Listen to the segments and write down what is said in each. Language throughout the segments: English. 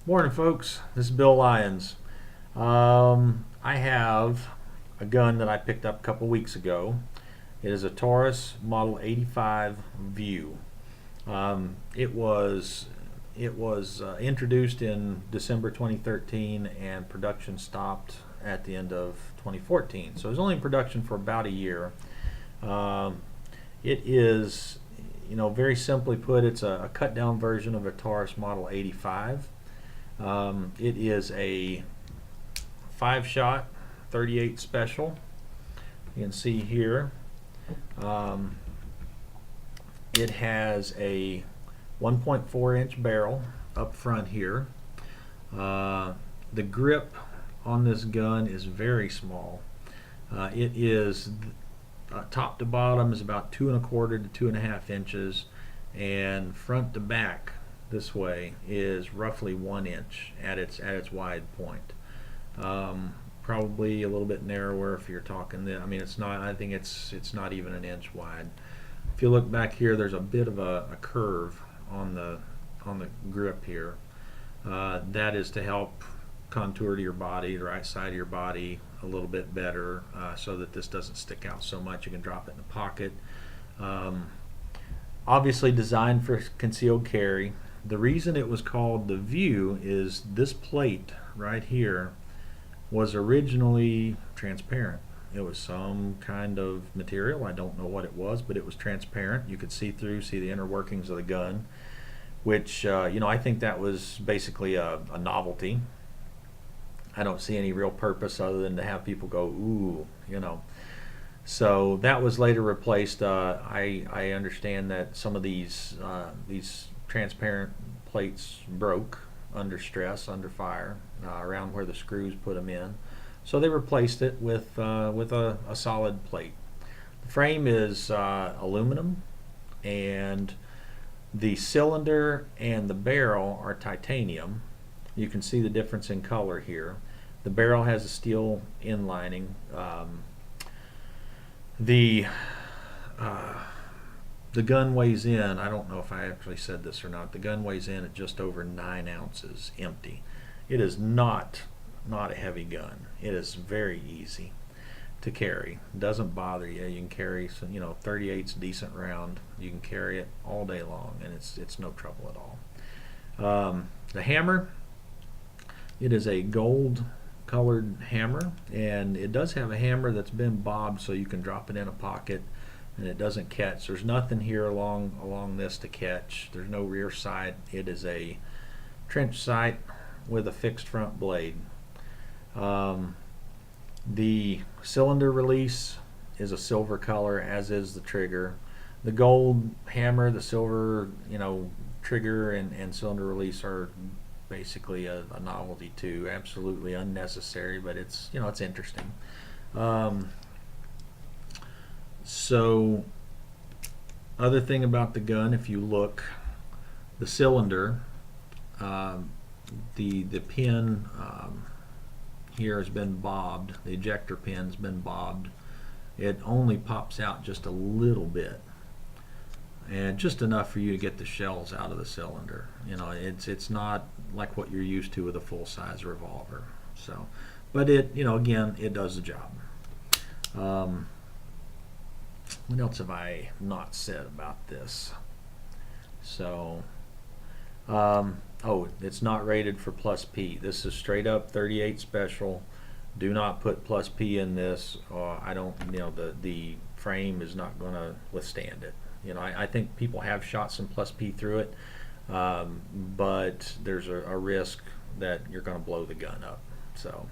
Morning, folks. This is Bill Lyons. I have a gun that I picked up a couple weeks ago. It is a Taurus Model 85 View. It was introduced in December 2013, and production stopped at the end of 2014. So it was only in production for about a year. It is, very simply put, it's a cut down version of a Taurus Model 85. It is a 5-shot 38 special. You can see here. It has a 1.4-inch barrel up front here. The grip on this gun is very small. It is top to bottom is about 2¼ to 2½ inches, and front to back this way is roughly 1 inch at its wide point. Probably a little bit narrower if you're talking. It's not. I think it's not even an inch wide. If you look back here, there's a bit of a curve on the grip here. That is to help contour to your body, the right side of your body, a little bit better, so that this doesn't stick out so much. You can drop it in the pocket. Obviously designed for concealed carry. The reason it was called the View is this plate right here was originally transparent. It was some kind of material. I don't know what it was, but it was transparent. You could see the inner workings of the gun, which I think that was basically a novelty. I don't see any real purpose other than to have people go, ooh, So that was later replaced. I understand that some of these transparent plates broke under stress, under fire, around where the screws put them in. So they replaced it with a solid plate. The frame is aluminum, and the cylinder and the barrel are titanium. You can see the difference in color here. The barrel has a steel inlining. The gun weighs in, I don't know if I actually said this or not, the gun weighs in at just over 9 ounces empty. It is not a heavy gun. It is very easy to carry. It doesn't bother you. You can carry some, 38's decent round. You can carry it all day long, and it's no trouble at all. The hammer, it is a gold colored hammer, and it does have a hammer that's been bobbed so you can drop it in a pocket and it doesn't catch. There's nothing here along this to catch. There's no rear sight. It is a trench sight with a fixed front blade. The cylinder release is a silver color, as is the trigger. The gold hammer, the silver, trigger and cylinder release are basically a novelty too. Absolutely unnecessary, but it's interesting. So other thing about the gun, if you look, the cylinder, the pin here has been bobbed. The ejector pin's been bobbed. It only pops out just a little bit, and just enough for you to get the shells out of the cylinder. It's not like what you're used to with a full-size revolver. So, but it, again, it does the job. What else have I not said about this? So, it's not rated for plus P. This is straight up 38 special. Do not put plus P in this. The frame is not going to withstand it. I think people have shot some plus P through it, but there's a risk that you're going to blow the gun up. So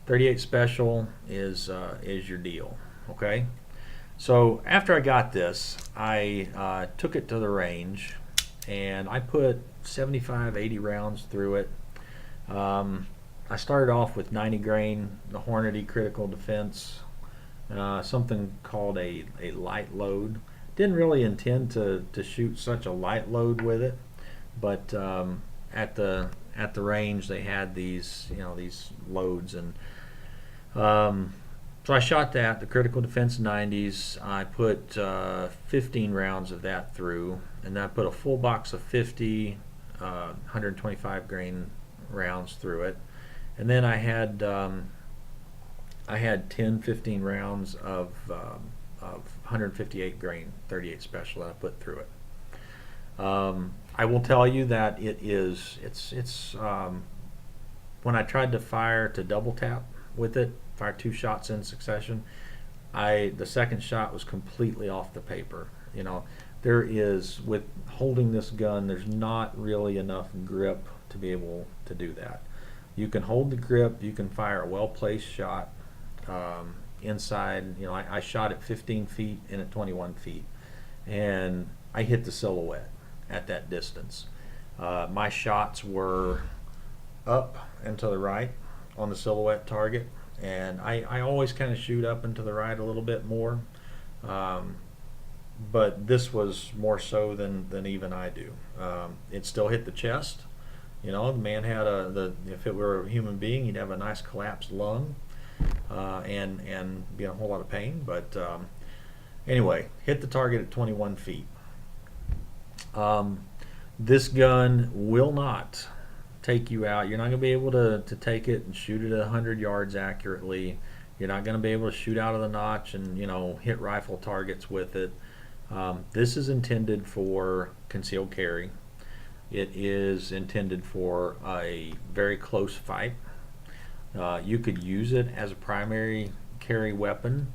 38 special is your deal. Okay. So after I got this, I took it to the range, and I put 75, 80 rounds through it. I started off with 90 grain, the Hornady Critical Defense, something called a light load. Didn't really intend to shoot such a light load with it, but at the range they had these these loads, and so I shot that, the Critical Defense 90s. I put 15 rounds of that through, and then I put a full box of 50 125 grain rounds through it, and then I had 10, 15 rounds of 158 grain 38 special that I put through it. I will tell you that it's when I tried to fire to double tap with it, fire 2 shots in succession, the second shot was completely off the paper. You know, there is, with holding this gun, there's not really enough grip to be able to do that. You can hold the grip, you can fire a well-placed shot inside. You know, I shot at 15 feet and at 21 feet, and I hit the silhouette at that distance. My shots were up and to the right on the silhouette target, and I always kind of shoot up and to the right a little bit more, but this was more so than even I do. It still hit the chest. You know, the man had if it were a human being, he'd have a nice collapsed lung, and be in a whole lot of pain. But anyway, hit the target at 21 feet. This gun will not take you out. You're not going to be able to take it and shoot it at 100 yards accurately. You're not going to be able to shoot out of the notch and, you know, hit rifle targets with it. This is intended for concealed carry. It is intended for a very close fight. You could use it as a primary carry weapon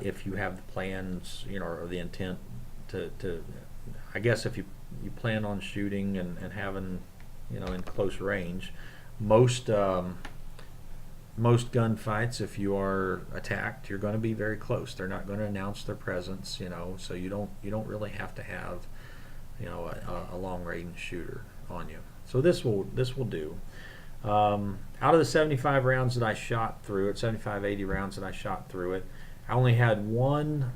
if you have the plans, you know, or the intent to I guess if you plan on shooting and having, you know, in close range. Most gunfights, if you are attacked, you're going to be very close. They're not going to announce their presence, you know, so you don't really have to have, you know, a long range shooter on you. So this will do. Out of the 75 rounds that I shot through it, 75, 80 rounds that I shot through it, I only had one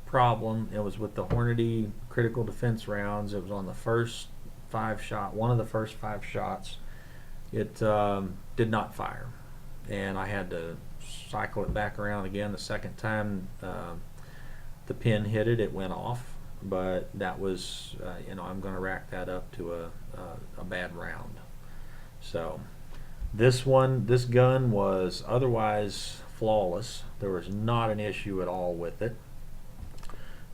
problem. It was with the Hornady critical defense rounds. It was on the first 5 shot, one of the first 5 shots. It did not fire, and I had to cycle it back around again. The second time the pin hit it, it went off, but that was, you know, I'm going to rack that up to a bad round. So this gun was otherwise flawless. There was not an issue at all with it.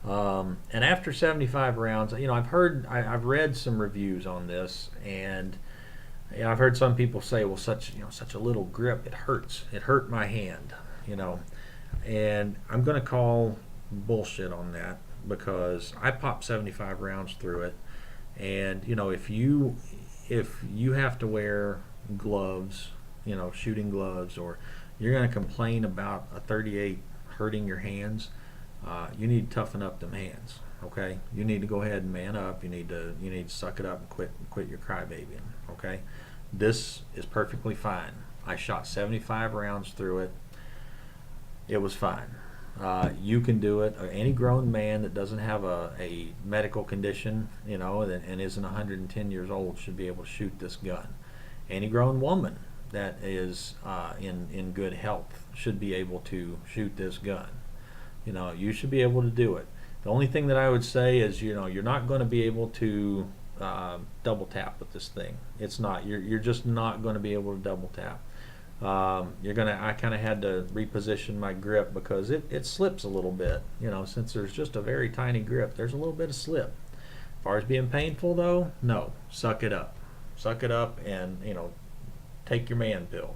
And after 75 rounds, you know, I've read some reviews on this, and you know, I've heard some people say, well, such a little grip, it hurts. It hurt my hand, you know, and I'm going to call bullshit on that, because I popped 75 rounds through it, and you know, if you have to wear gloves, you know, shooting gloves, or you're going to complain about a 38 hurting your hands, you need to toughen up them hands. Okay, you need to go ahead and man up. You need to suck it up and quit your crybabying. Okay, this is perfectly fine. I shot 75 rounds through it. It was fine. You can do it. Any grown man that doesn't have a medical condition, you know, and isn't 110 years old should be able to shoot this gun. Any grown woman that is in good health should be able to shoot this gun. You know, you should be able to do it. The only thing that I would say is, you know, you're not going to be able to double tap with this thing. It's not. You're just not going to be able to double tap. I kind of had to reposition my grip because it slips a little bit. You know, since there's just a very tiny grip, there's a little bit of slip. As far as being painful though, no. Suck it up. Suck it up, and you know, take your man pill.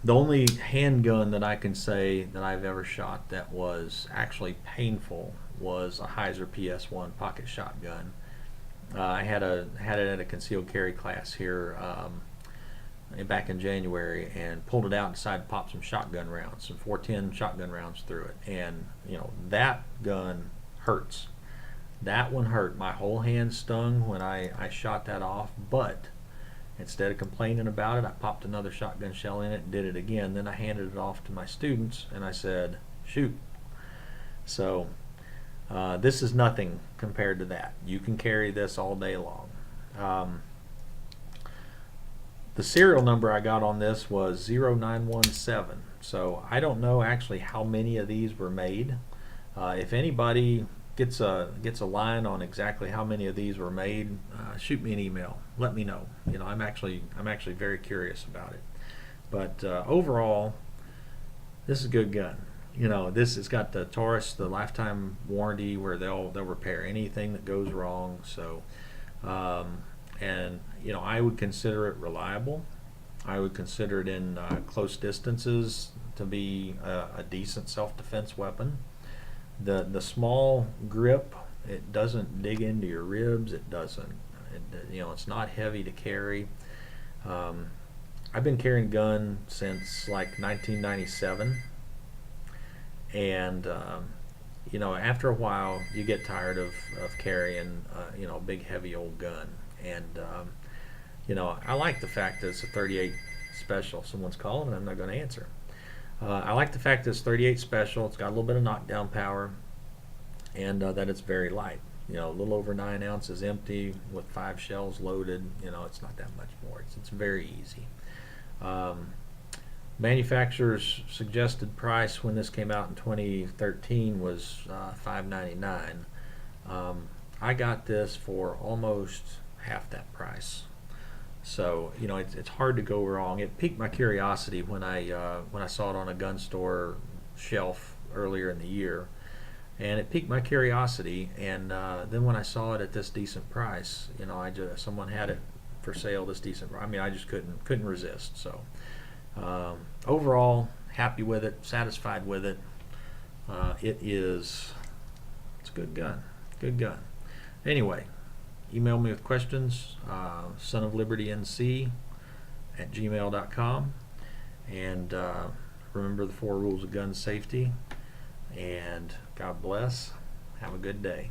The only handgun that I can say that I've ever shot that was actually painful was a Heiser PS1 pocket shotgun. I had it at a concealed carry class here back in January, and pulled it out and decided to pop some shotgun rounds, some 410 shotgun rounds through it. And you know, that gun hurts. That one hurt. My whole hand stung when I shot that off, but instead of complaining about it, I popped another shotgun shell in it and did it again. Then I handed it off to my students and I said, shoot. So this is nothing compared to that. You can carry this all day long. The serial number I got on this was 0917. So I don't know actually how many of these were made. If anybody gets a line on exactly how many of these were made, shoot me an email. Let me know. I'm actually very curious about it. But overall, this is a good gun. This has got the Taurus, the lifetime warranty, where they'll repair anything that goes wrong. So, and I would consider it reliable. I would consider it in close distances to be a decent self-defense weapon. The small grip, it doesn't dig into your ribs. It doesn't. It's not heavy to carry. I've been carrying a gun since like 1997, and after a while you get tired of carrying a big heavy old gun. And I like the fact that it's a 38 special. Someone's calling and I'm not going to answer. I like the fact that it's 38 special. It's got a little bit of knockdown power, and that it's very light. A little over 9 ounces empty with 5 shells loaded. It's not that much more. It's very easy. Manufacturer's suggested price when this came out in 2013 was $5.99. I got this for almost half that price. So it's hard to go wrong. It piqued my curiosity when I saw it on a gun store shelf earlier in the year, and it piqued my curiosity. And then when I saw it at this decent price, someone had it for sale this decent. I just couldn't resist. So overall, happy with it, satisfied with it. It's a good gun. Good gun. Anyway. Email me with questions, sonoflibertync@gmail.com, and remember the 4 rules of gun safety, and God bless. Have a good day.